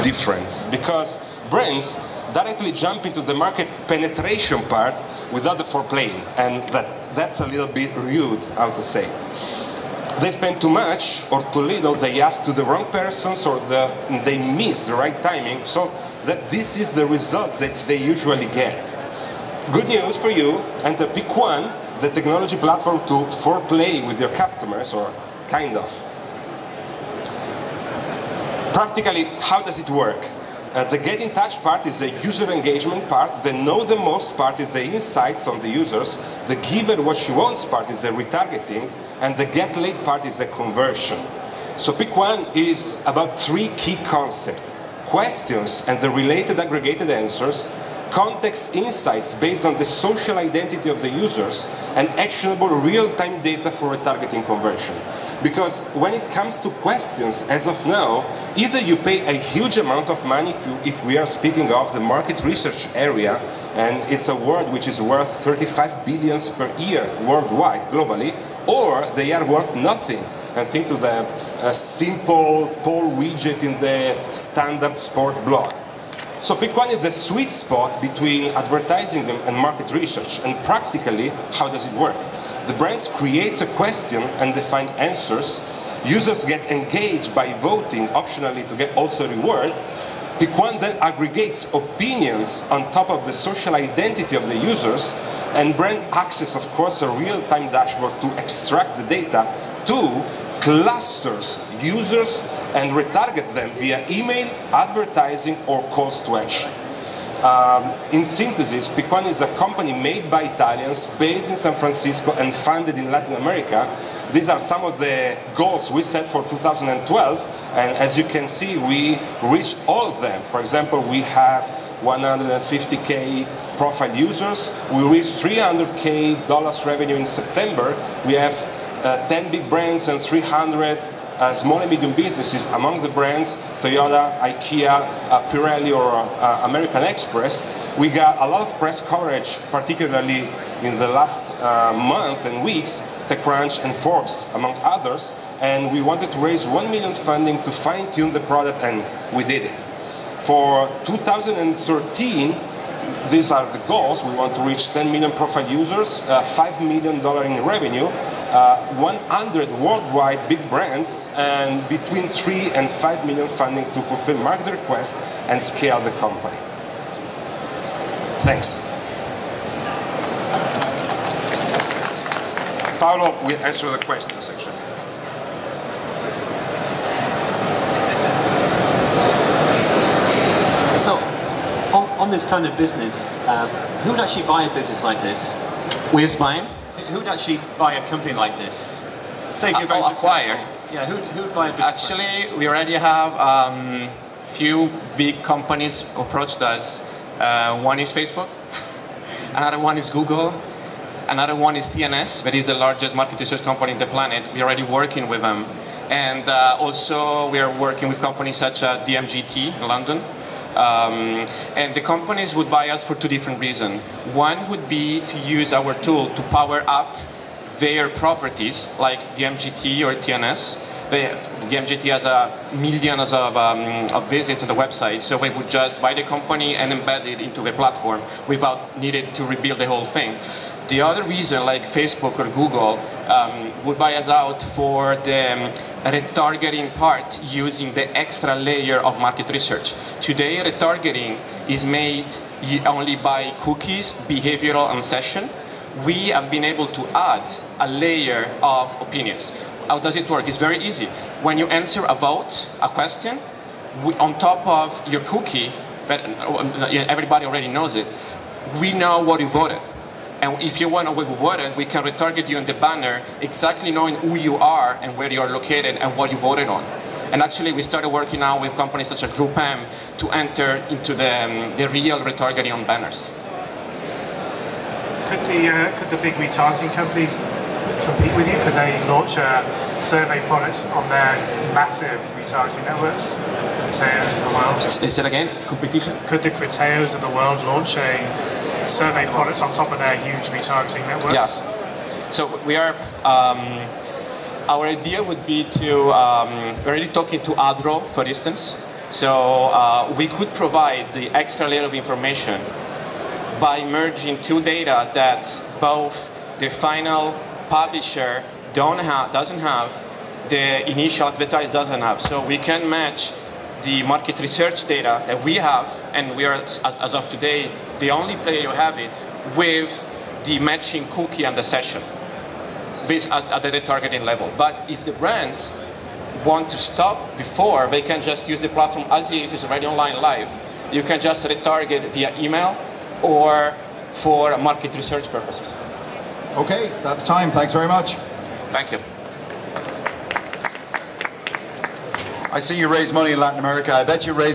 difference, because brands directly jump into the market penetration part without the foreplaying, and that's a little bit rude, how to say. They spend too much or too little, they ask to the wrong persons, or they miss the right timing, so that this is the results that they usually get. Good news for you, enter Pick1, the technology platform to foreplay with your customers, or kind of. Practically, how does it work? The get in touch part is the user engagement part, the know the most part is the insights on the users, the give her what she wants part is the retargeting, and the get late part is the conversion. So Pick1 is about three key concepts: questions and the related aggregated answers, context insights based on the social identity of the users, and actionable real-time data for retargeting conversion. Because when it comes to questions, as of now, either you pay a huge amount of money if we are speaking of the market research area, and it's a word which is worth 35 billion per year worldwide, globally, or they are worth nothing. And think to the simple poll widget in the standard sport blog. So Pick1 is the sweet spot between advertising and market research. And practically, how does it work? The brands creates a question and define answers. Users get engaged by voting, optionally to get also reward. Pick1 then aggregates opinions on top of the social identity of the users, and brand access, of course, a real-time dashboard to extract the data to clusters users and retarget them via email, advertising, or calls to action. In synthesis, Pick1 is a company made by Italians, based in San Francisco and funded in Latin America. These are some of the goals we set for 2012, and as you can see, we reached all of them. For example, we have 150K profile users. We reached $300K revenue in September. We have 10 big brands and 300 small and medium businesses. Among the brands, Toyota, IKEA, Pirelli, or American Express. We got a lot of press coverage, particularly in the last month and weeks, TechCrunch and Forbes, among others, and we wanted to raise 1 million funding to fine-tune the product, and we did it. For 2013, these are the goals. We want to reach 10 million profile users, $5 million in revenue, 100 worldwide big brands, and between 3 and 5 million funding to fulfill market requests and scale the company. Thanks. Paolo will answer the question section. So, on this kind of business, who would actually buy a business like this? Who is buying? Who would actually buy a company like this? Say if you're very acquire. successful. Yeah, who would buy a business? Actually, we already have few big companies approached us. One is Facebook, another one is Google, another one is TNS, that is the largest market research company on the planet. We're already working with them. And also we are working with companies such as DMGT in London. And the companies would buy us for two different reasons. One would be to use our tool to power up their properties, like DMGT or TNS. The DMGT has millions of visits on the website, so they would just buy the company and embed it into the platform without needing to rebuild the whole thing. The other reason, like Facebook or Google, would buy us out for the retargeting part using the extra layer of market research. Today, retargeting is made only by cookies, behavioral, and session. We have been able to add a layer of opinions. How does it work? It's very easy. When you answer a vote, a question, on top of your cookie, but everybody already knows it, we know what you voted. And if you want to know what you voted, we can retarget you in the banner, exactly knowing who you are and where you are located and what you voted on. And actually, we started working now with companies such as Group M to enter into the real retargeting on banners. Could the big retargeting companies compete with you? Could they launch a survey product on their massive retargeting networks? The Criteos of the world. Say it again, competition? Could the Criteos of the world launch a survey product on top of their huge retargeting networks? Yes. So we are, our idea would be to, we're already talking to Adro, for instance. So we could provide the extra layer of information by merging two data that both the final publisher doesn't have, the initial advertiser doesn't have. So we can match the market research data that we have, and we are, as of today, the only player who have it, with the matching cookie and the session this at the retargeting level. But if the brands want to stop before, they can just use the platform as is, it's already online live. You can just retarget via email or for market research purposes. Okay, that's time. Thanks very much. Thank you. I see you raise money in Latin America. I bet you raise